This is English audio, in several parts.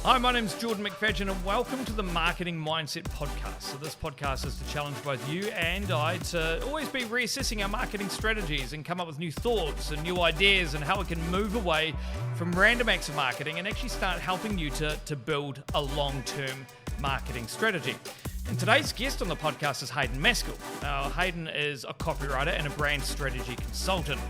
Hi, my name's Jordan McFadgen and welcome to the Marketing Mindset Podcast. So this podcast is to challenge both you and I to always be reassessing our marketing strategies and come up with new thoughts and new ideas and how we can move away from random acts of marketing and actually start helping you to build a long-term marketing strategy. And today's guest on the podcast is Hayden Maskill. Now, Hayden is a copywriter and a brand strategy consultant.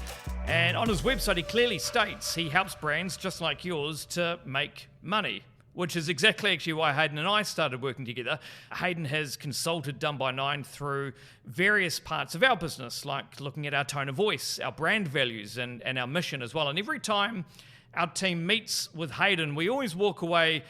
And on his website, he clearly states he helps brands just like yours to make money, which is exactly actually why Hayden and I started working together. Hayden has consulted Done by Nine through various parts of our business, like looking at our tone of voice, our brand values, and our mission as well. And every time our team meets with Hayden, we always walk away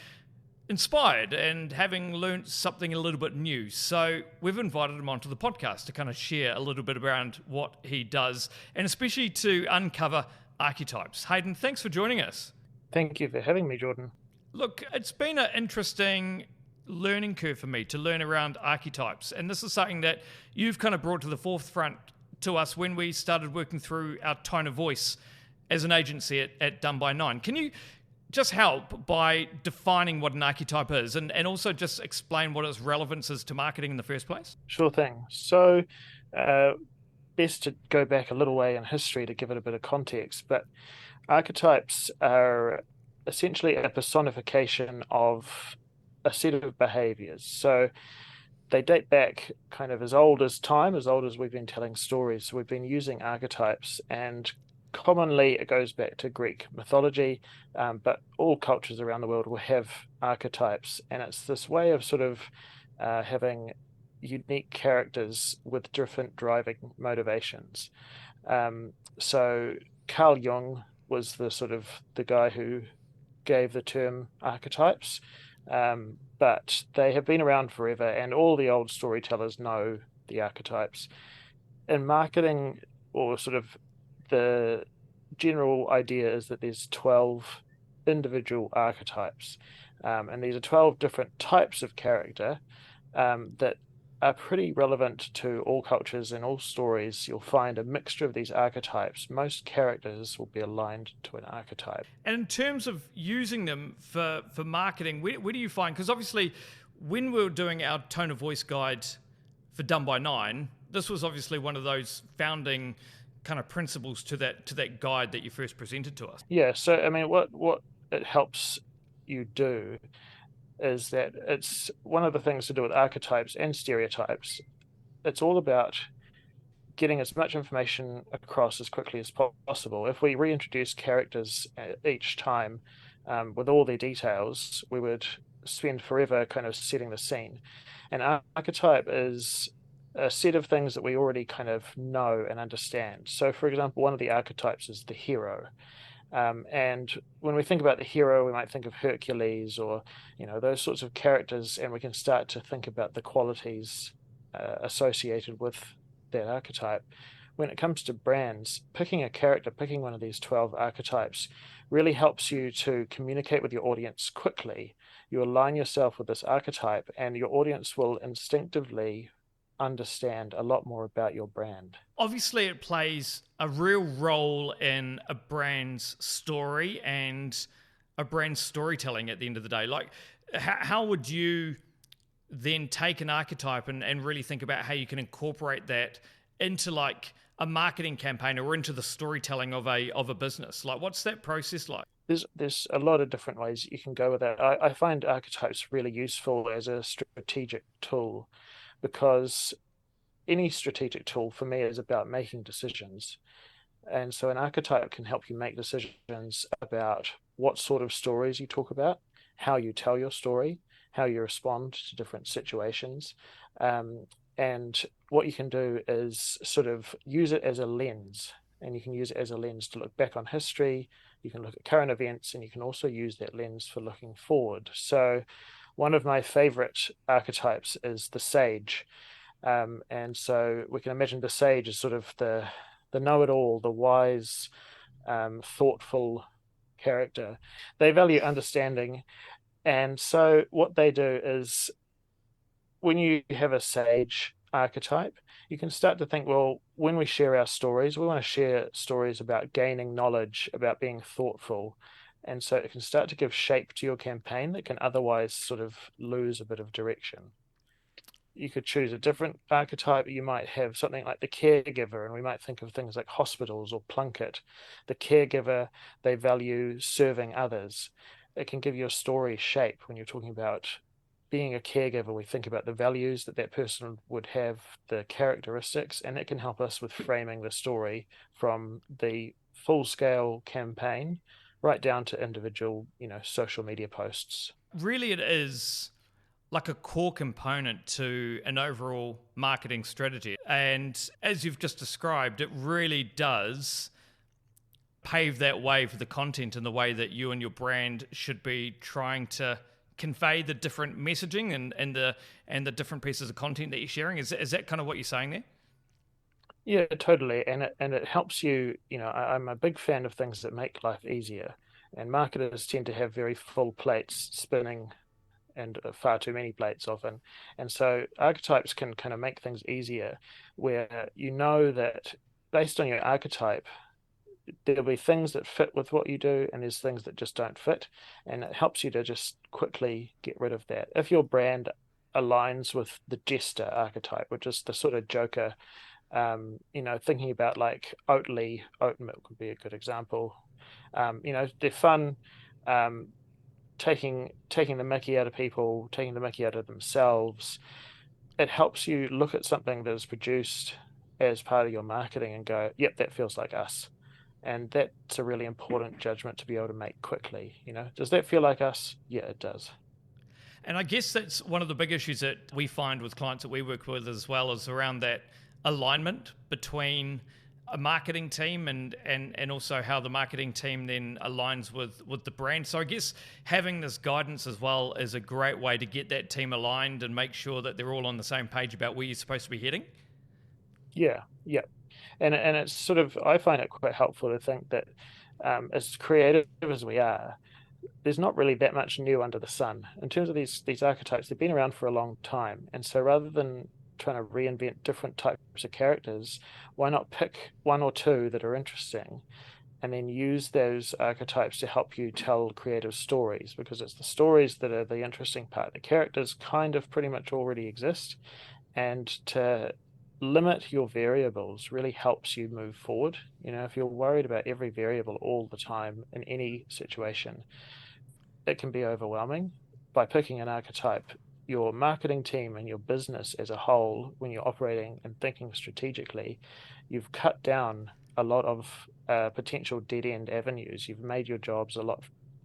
inspired and having learned something a little bit new. So we've invited him onto the podcast to kind of share a little bit around what he does, and especially to uncover archetypes. Hayden, thanks for joining us. Thank you for having me, Jordan. Look, it's been an interesting learning curve for me to learn around archetypes. And this is something that you've kind of brought to the forefront to us when we started working through our tone of voice as an agency at Done by Nine. Can you just help by defining what an archetype is and also just explain what its relevance is to marketing in the first place? Sure thing. So best to go back a little way in history to give it a bit of context, but archetypes are essentially a personification of a set of behaviors. So they date back kind of as old as time, as old as we've been telling stories. So we've been using archetypes, and commonly it goes back to Greek mythology, but all cultures around the world will have archetypes, and it's this way of sort of having unique characters with different driving motivations. So Carl Jung was the guy who gave the term archetypes, but they have been around forever, and all the old storytellers know the archetypes. In marketing, or sort of the general idea is that there's 12 individual archetypes, and these are 12 different types of character that are pretty relevant to all cultures and all stories. You'll find a mixture of these archetypes. Most characters will be aligned to an archetype. And in terms of using them for marketing, where do you find, because obviously when we were doing our tone of voice guide for Done by Nine, this was obviously one of those founding kind of principles to that guide that you first presented to us. Yeah, so I mean, what it helps you do is that it's one of the things to do with archetypes and stereotypes. It's all about getting as much information across as quickly as possible. If we reintroduce characters each time with all their details, we would spend forever kind of setting the scene. An archetype is a set of things that we already kind of know and understand. So, for example, one of the archetypes is the hero. And when we think about the hero, we might think of Hercules or, those sorts of characters, and we can start to think about the qualities associated with that archetype. When it comes to brands, picking a character, picking one of these 12 archetypes really helps you to communicate with your audience quickly. You align yourself with this archetype, and your audience will instinctively understand a lot more about your brand. Obviously, it plays a real role in a brand's story and a brand's storytelling at the end of the day. Like, how would you then take an archetype and really think about how you can incorporate that into like a marketing campaign or into the storytelling of a business? Like, what's that process like? There's a lot of different ways you can go with that. I find archetypes really useful as a strategic tool, because any strategic tool for me is about making decisions. And so an archetype can help you make decisions about what sort of stories you talk about, how you tell your story, how you respond to different situations. And what you can do is sort of use it as a lens. And you can use it as a lens to look back on history. You can look at current events, and you can also use that lens for looking forward. So one of my favorite archetypes is the sage. And so we can imagine the sage as sort of the know-it-all, the wise, thoughtful character. They value understanding. And so what they do is, when you have a sage archetype, you can start to think, well, when we share our stories, we want to share stories about gaining knowledge, about being thoughtful. And so it can start to give shape to your campaign that can otherwise sort of lose a bit of direction. You could choose a different archetype. You might have something like the caregiver, and we might think of things like hospitals or Plunkett. The caregiver, they value serving others. It can give your story shape. When you're talking about being a caregiver, we think about the values that that person would have, the characteristics, and it can help us with framing the story from the full-scale campaign right down to individual, social media posts. Really, it is like a core component to an overall marketing strategy. And as you've just described, it really does pave that way for the content and the way that you and your brand should be trying to convey the different messaging and the different pieces of content that you're sharing. Is that kind of what you're saying there? Yeah, totally. And it helps you, I'm a big fan of things that make life easier. And marketers tend to have very full plates spinning and far too many plates often. And so archetypes can kind of make things easier where you know that based on your archetype, there'll be things that fit with what you do and there's things that just don't fit. And it helps you to just quickly get rid of that. If your brand aligns with the jester archetype, which is the sort of joker, thinking about like Oatly, oat milk would be a good example. They're fun, taking the mickey out of people, taking the mickey out of themselves. It helps you look at something that is produced as part of your marketing and go, yep, that feels like us. And that's a really important judgment to be able to make quickly. Does that feel like us? Yeah, it does. And I guess that's one of the big issues that we find with clients that we work with as well, is around that alignment between a marketing team and also how the marketing team then aligns with the brand. So I guess having this guidance as well is a great way to get that team aligned and make sure that they're all on the same page about where you're supposed to be heading. Yeah, yeah. And it's sort of, I find it quite helpful to think that as creative as we are, there's not really that much new under the sun. In terms of these archetypes, they've been around for a long time. And so rather than trying to reinvent different types of characters, why not pick one or two that are interesting and then use those archetypes to help you tell creative stories? Because it's the stories that are the interesting part. The characters kind of pretty much already exist. And to limit your variables really helps you move forward. If you're worried about every variable all the time in any situation, it can be overwhelming. By picking an archetype, your marketing team and your business as a whole, when you're operating and thinking strategically, you've cut down a lot of potential dead-end avenues. You've made your jobs a lot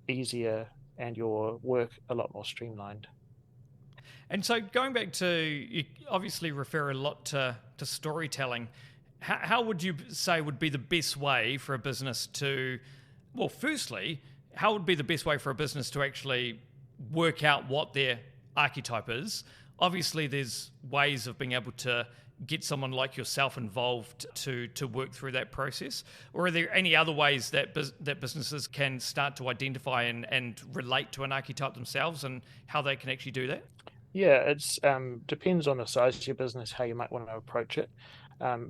easier and your work a lot more streamlined. And so going back to, you obviously refer a lot to storytelling. How would you say would be the best way for a business to, well, firstly, how would be the best way for a business to actually work out what their archetype is? Obviously, there's ways of being able to get someone like yourself involved to work through that process. Or are there any other ways that businesses can start to identify and relate to an archetype themselves and how they can actually do that? Yeah, it's depends on the size of your business, how you might want to approach it.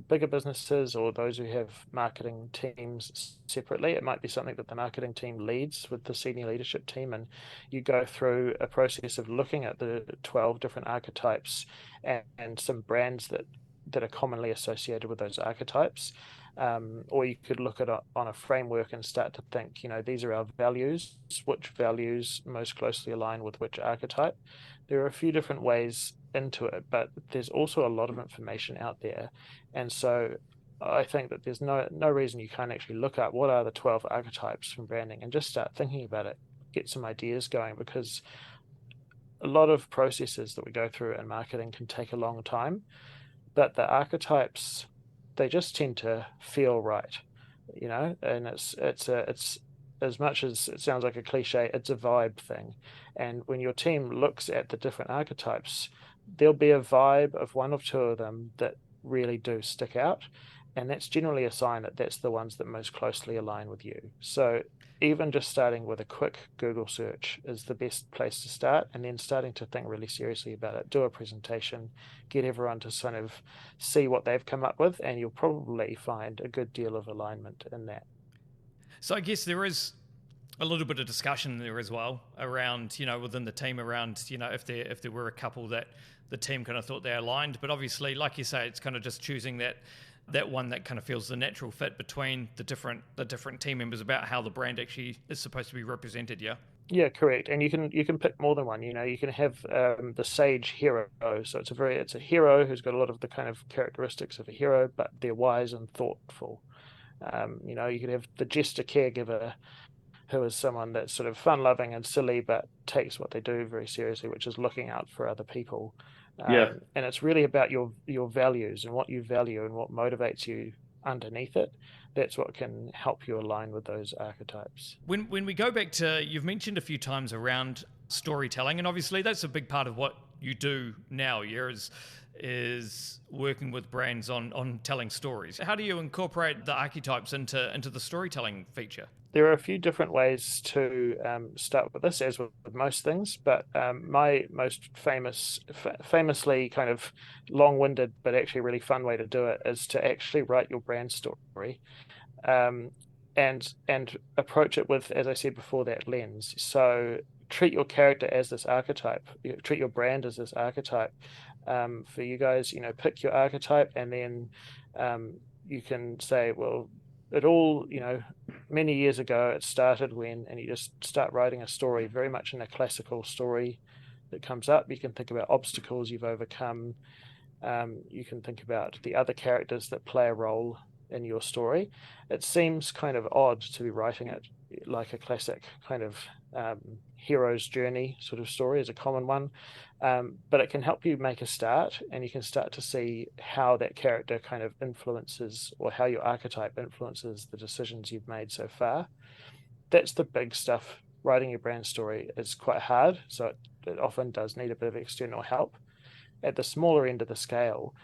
Bigger businesses or those who have marketing teams separately, it might be something that the marketing team leads with the senior leadership team, and you go through a process of looking at the 12 different archetypes and some brands that are commonly associated with those archetypes. Or you could look at it on a framework and start to think, these are our values, which values most closely align with which archetype. There are a few different ways into it, but there's also a lot of information out there. And so I think that there's no reason you can't actually look up what are the 12 archetypes from branding and just start thinking about it, get some ideas going, because a lot of processes that we go through in marketing can take a long time, but the archetypes, they just tend to feel right, and it's as much as it sounds like a cliche, it's a vibe thing. And when your team looks at the different archetypes, there'll be a vibe of one or two of them that really do stick out. And that's generally a sign that that's the ones that most closely align with you. So even just starting with a quick Google search is the best place to start, and then starting to think really seriously about it. Do a presentation, get everyone to sort of see what they've come up with, and you'll probably find a good deal of alignment in that. So I guess there is a little bit of discussion there as well around, within the team around, if there were a couple that the team kind of thought they aligned. But obviously, like you say, it's kind of just choosing that one that kind of feels the natural fit between the different team members about how the brand actually is supposed to be represented. Yeah. Yeah, correct. And you can pick more than one. You can have the sage hero. So it's a hero who's got a lot of the kind of characteristics of a hero, but they're wise and thoughtful. You could have the jester caregiver, who is someone that's sort of fun-loving and silly, but takes what they do very seriously, which is looking out for other people. Yeah. And it's really about your values and what you value and what motivates you underneath it. That's what can help you align with those archetypes. When we go back to, you've mentioned a few times around storytelling, and obviously that's a big part of what you do now, yeah, is working with brands on telling stories. How do you incorporate the archetypes into the storytelling feature? There are a few different ways to start with this, as with most things, but my most famously kind of long-winded but actually really fun way to do it is to actually write your brand story, and approach it with, as I said before, that lens. So treat your character as this archetype. Treat your brand as this archetype. For you guys, pick your archetype, and then you can say, well, it all, many years ago it started when, and you just start writing a story very much in a classical story that comes up. You can think about obstacles you've overcome. You can think about the other characters that play a role in your story. It seems kind of odd to be writing it like a classic kind of hero's journey sort of story is a common one, but it can help you make a start, and you can start to see how that character kind of influences, or how your archetype influences the decisions you've made so far. That's the big stuff. Writing your brand story is quite hard, so it often does need a bit of external help. At the smaller end of the scale,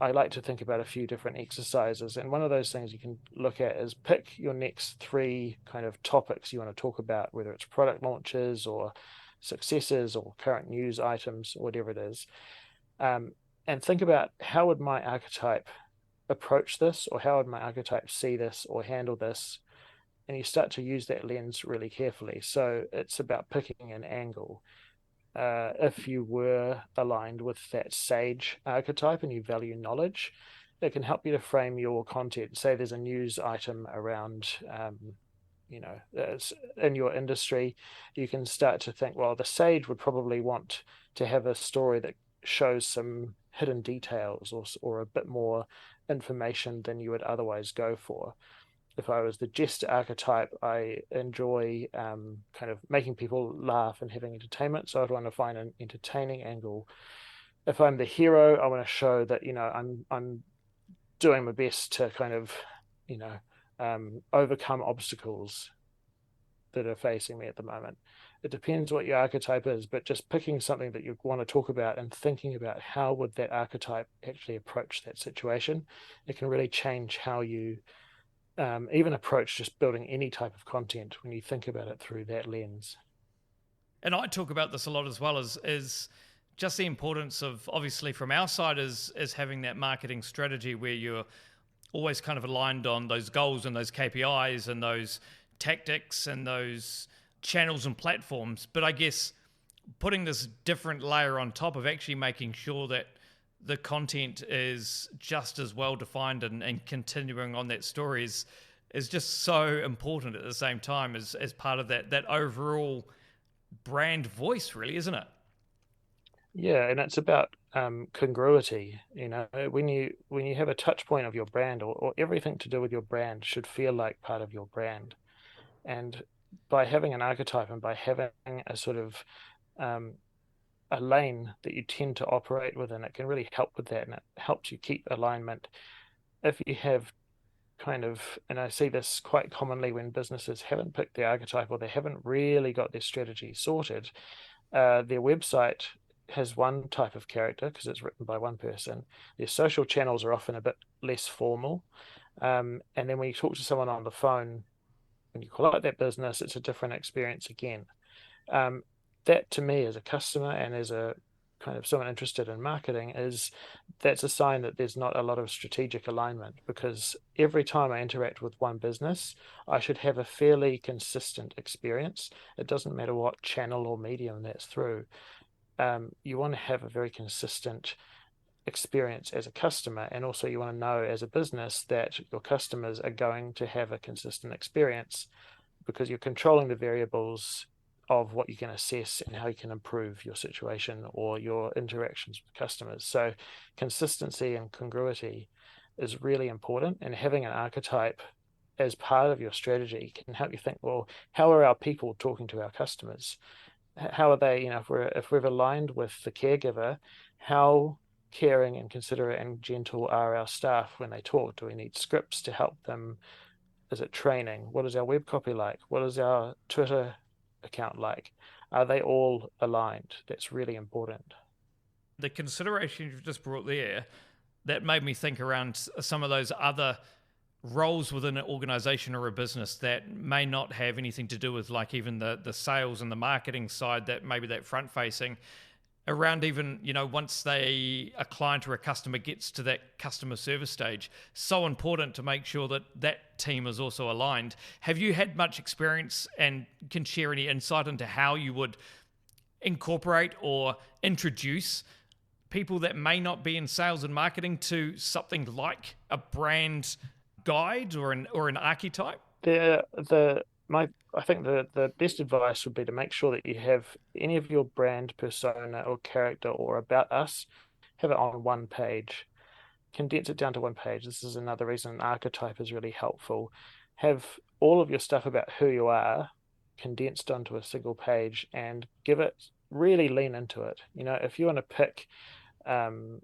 I like to think about a few different exercises. And one of those things you can look at is pick your next 3 kind of topics you want to talk about, whether it's product launches or successes or current news items or whatever it is. And think about, how would my archetype approach this, or how would my archetype see this or handle this? And you start to use that lens really carefully. So it's about picking an angle. If you were aligned with that sage archetype and you value knowledge, it can help you to frame your content. Say there's a news item around, in your industry, you can start to think, well, the sage would probably want to have a story that shows some hidden details, or a bit more information than you would otherwise go for. If I was the jester archetype, I enjoy kind of making people laugh and having entertainment. So I'd want to find an entertaining angle. If I'm the hero, I want to show that, I'm doing my best to kind of, overcome obstacles that are facing me at the moment. It depends what your archetype is, but just picking something that you want to talk about and thinking about how would that archetype actually approach that situation, it can really change how you even approach just building any type of content when you think about it through that lens. And I talk about this a lot as well, as just the importance of, obviously from our side, is having that marketing strategy where you're always kind of aligned on those goals and those KPIs and those tactics and those channels and platforms. But I guess putting this different layer on top of actually making sure that the content is just as well defined and continuing on that story is just so important at the same time as part of that overall brand voice, really, isn't it? Yeah, and it's about congruity. When you have a touch point of your brand, or everything to do with your brand should feel like part of your brand. And by having an archetype and by having a sort of a lane that you tend to operate within, it can really help with that, and it helps you keep alignment. If you have kind of, and I see this quite commonly when businesses haven't picked their archetype, or they haven't really got their strategy sorted, their website has one type of character because it's written by one person. Their social channels are often a bit less formal. And then when you talk to someone on the phone, when you call out that business, it's a different experience again. That to me, as a customer and as a kind of someone interested in marketing, is that's a sign that there's not a lot of strategic alignment, because every time I interact with one business, I should have a fairly consistent experience. It doesn't matter what channel or medium that's through. You want to have a very consistent experience as a customer, and also you want to know as a business that your customers are going to have a consistent experience, because you're controlling the variables of what you can assess and how you can improve your situation or your interactions with customers. So consistency and congruity is really important, and having an archetype as part of your strategy can help you think, well, how are our people talking to our customers? How are they, if we've aligned with the caregiver, how caring and considerate and gentle are our staff when they talk? Do we need scripts to help them? Is it training? What is our web copy like? What is our Twitter account like? Are they all aligned? That's really important. The consideration you've just brought there, that made me think around some of those other roles within an organization or a business that may not have anything to do with, like, even the sales and the marketing side, that maybe that front facing, around even, once a client or a customer gets to that customer service stage. So important to make sure that that team is also aligned. Have you had much experience and can share any insight into how you would incorporate or introduce people that may not be in sales and marketing to something like a brand guide or an archetype? I think the best advice would be to make sure that you have any of your brand persona or character or about us, have it on one page. Condense it down to one page. This is another reason an archetype is really helpful. Have all of your stuff about who you are condensed onto a single page, and really lean into it. If you want to pick an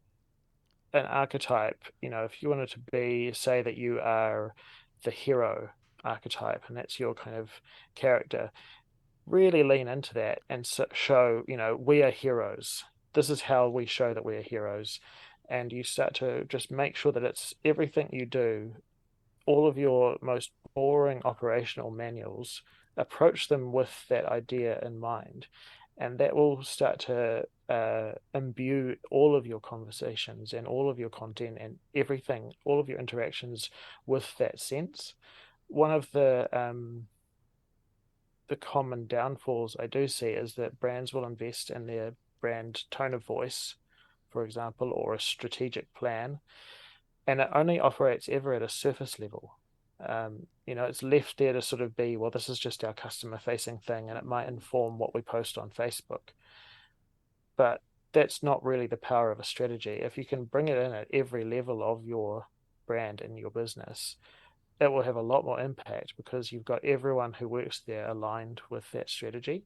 archetype, if you wanted to say that you are the hero archetype and that's your kind of character, really lean into that and show, we are heroes. This is how we show that we are heroes. And you start to just make sure that it's everything you do, all of your most boring operational manuals, approach them with that idea in mind. And that will start to imbue all of your conversations and all of your content and everything, all of your interactions with that sense. One of the common downfalls I do see is that brands will invest in their brand tone of voice, for example, or a strategic plan, and it only operates ever at a surface level. It's left there to sort of be, well, this is just our customer facing thing, and it might inform what we post on Facebook. But that's not really the power of a strategy. If you can bring it in at every level of your brand and your business, it will have a lot more impact, because you've got everyone who works there aligned with that strategy.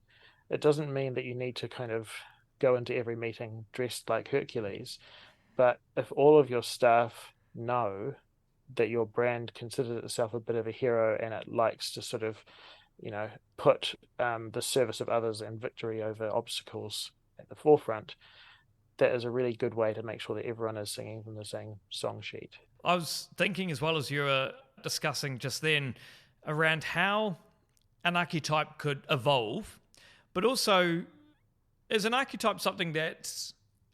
It doesn't mean that you need to kind of go into every meeting dressed like Hercules, but if all of your staff know that your brand considers itself a bit of a hero and it likes to sort of, put the service of others and victory over obstacles at the forefront, that is a really good way to make sure that everyone is singing from the same song sheet. I was thinking, as well as you were discussing just then, around how an archetype could evolve, but also, is an archetype something that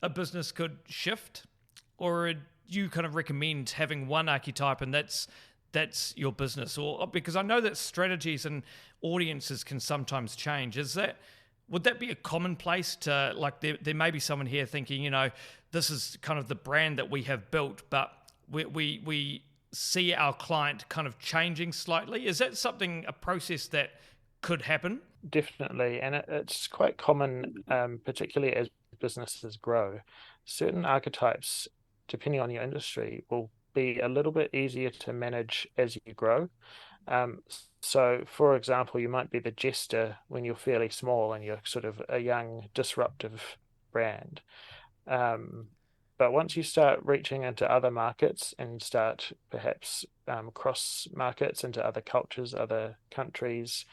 a business could shift, or you kind of recommend having one archetype and that's your business? Or because I know that strategies and audiences can sometimes change. Would that be a commonplace to, like, there may be someone here thinking, this is kind of the brand that we have built, but we see our client kind of changing slightly? Is that a process that could happen? Definitely, and it's quite common, particularly as businesses grow. Certain archetypes, depending on your industry, will be a little bit easier to manage as you grow. So, for example, you might be the jester when you're fairly small and you're sort of a young, disruptive brand. But once you start reaching into other markets and start perhaps cross markets into other cultures, other countries,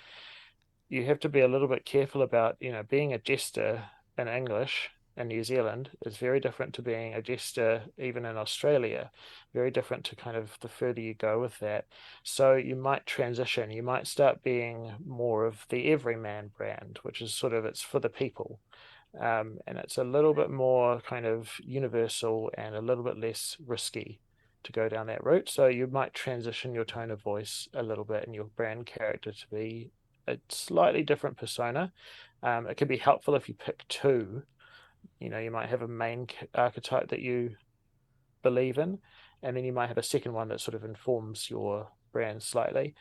you have to be a little bit careful about, being a jester in English in New Zealand is very different to being a jester even in Australia, very different to kind of the further you go with that. So you might transition, you might start being more of the everyman brand, which is sort of, it's for the people. And it's a little bit more kind of universal and a little bit less risky to go down that route. So you might transition your tone of voice a little bit and your brand character to be a slightly different persona. It can be helpful if you pick two. You might have a main archetype that you believe in, and then you might have a second one that sort of informs your brand slightly.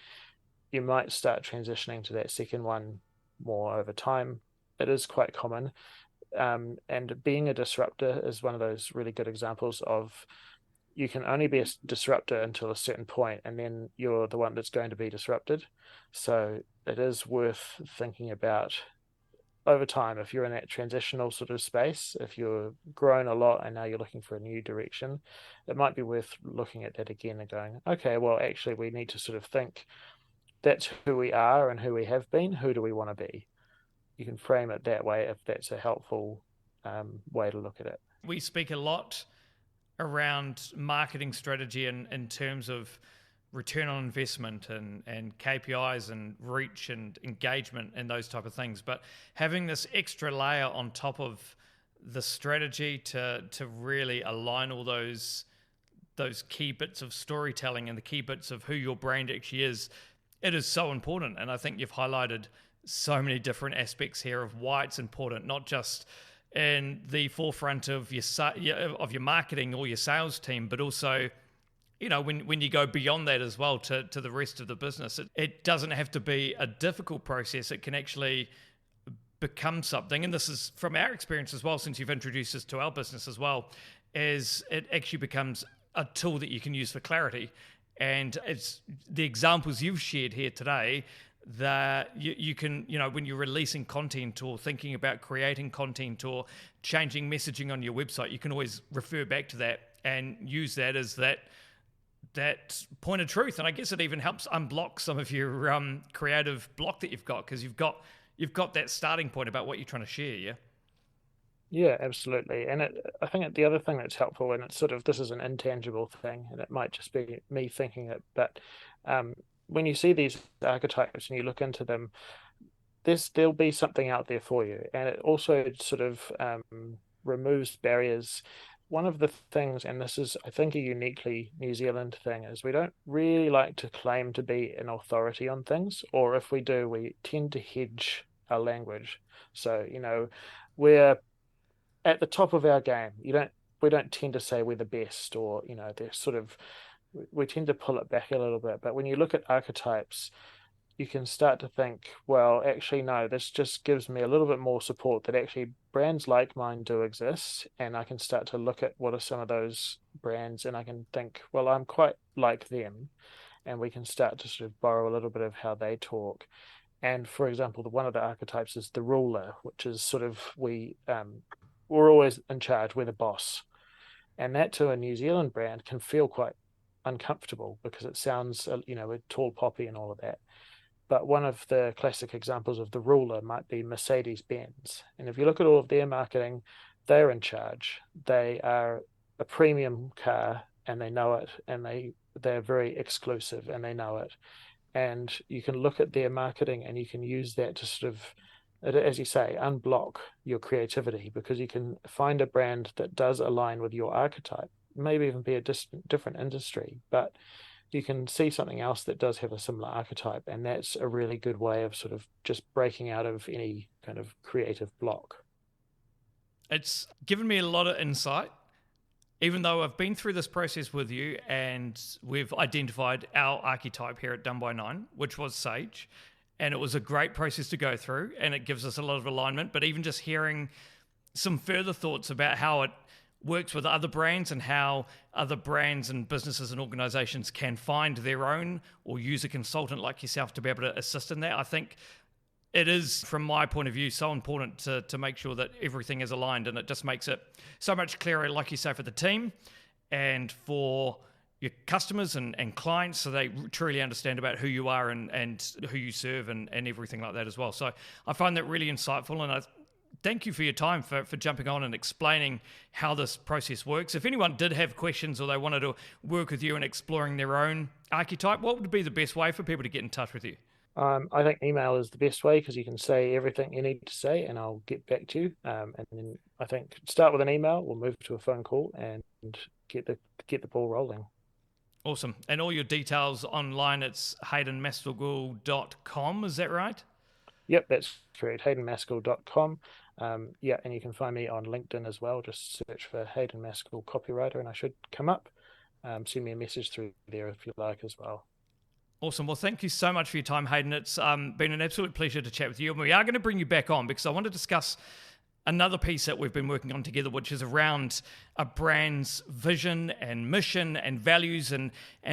You might start transitioning to that second one more over time. It is quite common. And being a disruptor is one of those really good examples of you can only be a disruptor until a certain point, and then you're the one that's going to be disrupted. So it is worth thinking about over time, if you're in that transitional sort of space, if you're grown a lot and now you're looking for a new direction, it might be worth looking at that again and going, okay, well, actually, we need to sort of think that's who we are and who we have been. Who do we want to be? You can frame it that way if that's a helpful way to look at it. We speak a lot around marketing strategy in terms of return on investment and KPIs and reach and engagement and those type of things. But having this extra layer on top of the strategy to really align all those key bits of storytelling and the key bits of who your brand actually is, it is so important. And I think you've highlighted so many different aspects here of why it's important, not just in the forefront of your marketing or your sales team, but also when you go beyond that as well to the rest of the business. It doesn't have to be a difficult process. It can actually become something, and this is from our experience as well, since you've introduced this to our business as well, is it actually becomes a tool that you can use for clarity. And it's the examples you've shared here today that you can, when you're releasing content or thinking about creating content or changing messaging on your website, you can always refer back to that and use that as that point of truth. And I guess it even helps unblock some of your creative block that you've got, because you've got that starting point about what you're trying to share. Yeah, absolutely. And I think the other thing that's helpful, and it's sort of, this is an intangible thing, and it might just be me thinking it, but when you see these archetypes and you look into them, there'll be something out there for you. And it also sort of removes barriers. One of the things, and this is, I think, a uniquely New Zealand thing, is we don't really like to claim to be an authority on things, or if we do, we tend to hedge our language. So, we're at the top of our game. We don't tend to say we're the best, or, they're sort of, we tend to pull it back a little bit. But when you look at archetypes, you can start to think, well, actually, no, this just gives me a little bit more support that actually brands like mine do exist. And I can start to look at what are some of those brands, and I can think, well, I'm quite like them. And we can start to sort of borrow a little bit of how they talk. And for example, one of the archetypes is the ruler, which is sort of, we're always in charge, we're the boss. And that to a New Zealand brand can feel quite uncomfortable because it sounds, a tall poppy and all of that. But one of the classic examples of the ruler might be Mercedes-Benz. And if you look at all of their marketing, they're in charge. They are a premium car and they know it, and they're very exclusive and they know it. And you can look at their marketing and you can use that to sort of, as you say, unblock your creativity, because you can find a brand that does align with your archetype, maybe even be a different industry, but you can see something else that does have a similar archetype, and that's a really good way of sort of just breaking out of any kind of creative block. It's given me a lot of insight, even though I've been through this process with you and we've identified our archetype here at Done by Nine, which was Sage, and it was a great process to go through, and it gives us a lot of alignment. But even just hearing some further thoughts about how it works with other brands and how other brands and businesses and organizations can find their own or use a consultant like yourself to be able to assist in that. I think it is, from my point of view, so important to make sure that everything is aligned, and it just makes it so much clearer, like you say, for the team and for your customers and clients, so they truly understand about who you are and who you serve and everything like that as well. So I find that really insightful, and I thank you for your time for jumping on and explaining how this process works. If anyone did have questions or they wanted to work with you and exploring their own archetype, what would be the best way for people to get in touch with you? I think email is the best way because you can say everything you need to say and I'll get back to you. And then I think start with an email, we'll move to a phone call and get the ball rolling. Awesome. And all your details online, it's haydenmaskill.com, is that right? Yep, that's correct, haydenmaskill.com. And you can find me on LinkedIn as well. Just search for Hayden Maskill copywriter and I should come up. Send me a message through there if you like as well. Awesome. Well, thank you so much for your time, Hayden. It's been an absolute pleasure to chat with you. And we are going to bring you back on because I want to discuss another piece that we've been working on together, which is around a brand's vision and mission and values and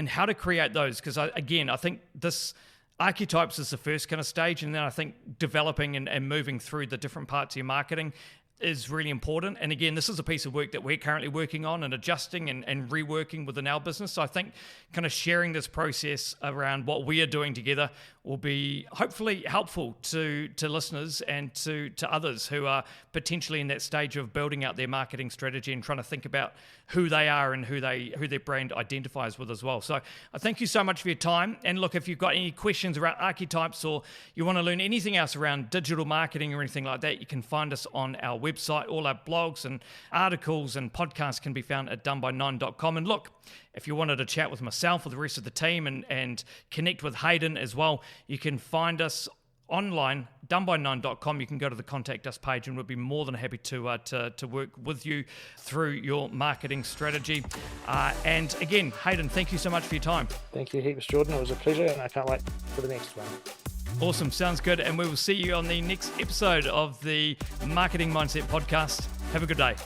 how to create those. Because I think this Archetypes is the first kind of stage. And then I think developing and moving through the different parts of your marketing is really important. And again, this is a piece of work that we're currently working on and adjusting and reworking within our business. So I think kind of sharing this process around what we are doing together will be hopefully helpful to listeners and to others who are potentially in that stage of building out their marketing strategy and trying to think about who they are and who their brand identifies with as well. So I thank you so much for your time. And look, if you've got any questions around archetypes or you want to learn anything else around digital marketing or anything like that, you can find us on our website. All our blogs and articles and podcasts can be found at doneby9.com. And look, if you wanted to chat with myself or the rest of the team and connect with Hayden as well, you can find us online, doneby9.com. You can go to the Contact Us page and we'll be more than happy to work with you through your marketing strategy. And again, Hayden, thank you so much for your time. Thank you heaps, Jordan. It was a pleasure and I can't wait for the next one. Awesome. Sounds good. And we will see you on the next episode of the Marketing Mindset Podcast. Have a good day.